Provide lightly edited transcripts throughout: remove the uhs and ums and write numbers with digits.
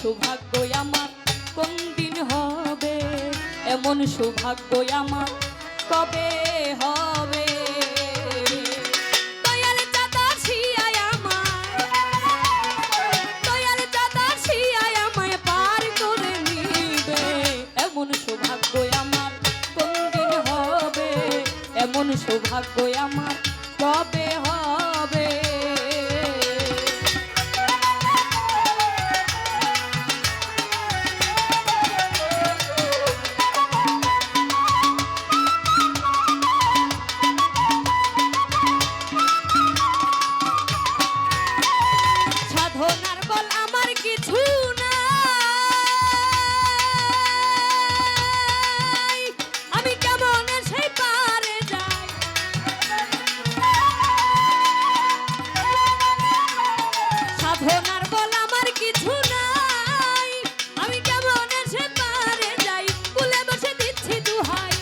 সৌভাগ্য আমার কোন দিন হবে, এমন সৌভাগ্য আমার কবে হবে। দয়াল চাঁদা শিয়ায় আমায় পার করে নিবে, এমন সৌভাগ্য আমার কোন দিন হবে, এমন সৌভাগ্য আমার কবে হবে। সাধনার বল আমার কিছু নাই, আমি কেমন সেই পারে যাই। সাধনার বল আমার কিছু নাই, আমি কেমন সে পারে যাই। কুলে বসে দিচ্ছি দুহাই,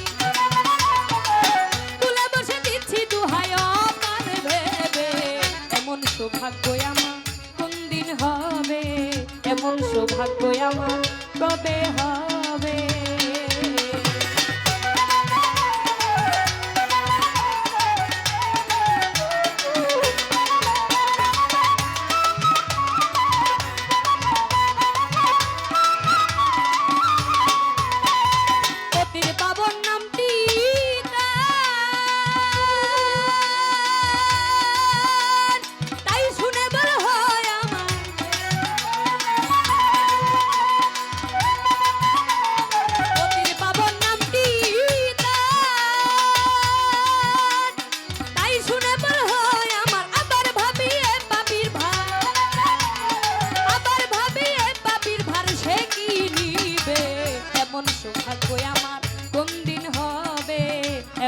কুলে বসে দিচ্ছি দুহাই অপার ভেবে, এমন সৌভাগ্য আমার কোন দিন হবে, এমন সৌভাগ্য আমার কবে হবে। পতির পাবন নামটি তার, তাই শুনে বল হয় আমার। পতির পাবন নামটি তার, তাই শুনে বল হয় আমার। আবার ভাবি এ পাপির ভার, আবার ভাবি এ পাপির ভার সে কি নিবে, এমন সৌভাগ্য আমার কোন দিন হবে,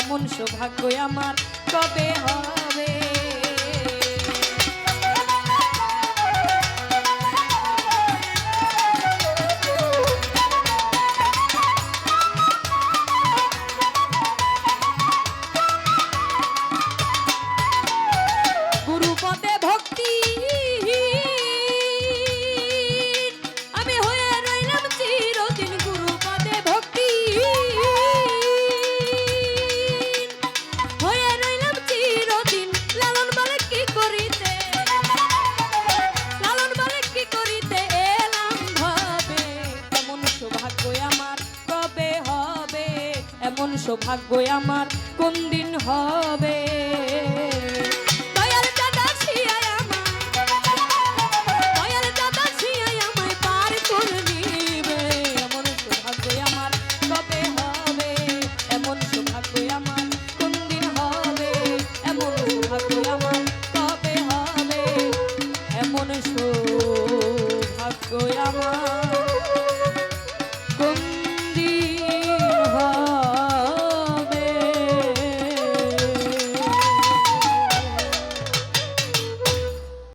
এমন সৌভাগ্য আমার কবে হবে। গুরুপদে ভক্তি আমি হয়ে রইলাম চিরদিন, গুরুপদে ভক্তি হয়ে রইলাম চিরদিন। লালন বলে কি করিতে, লালন বলে কি করিতে এলাম ভাবে, এমন সৌভাগ্য আমার কবে হবে, এমন সৌভাগ্য আমার কোন দিন হবে।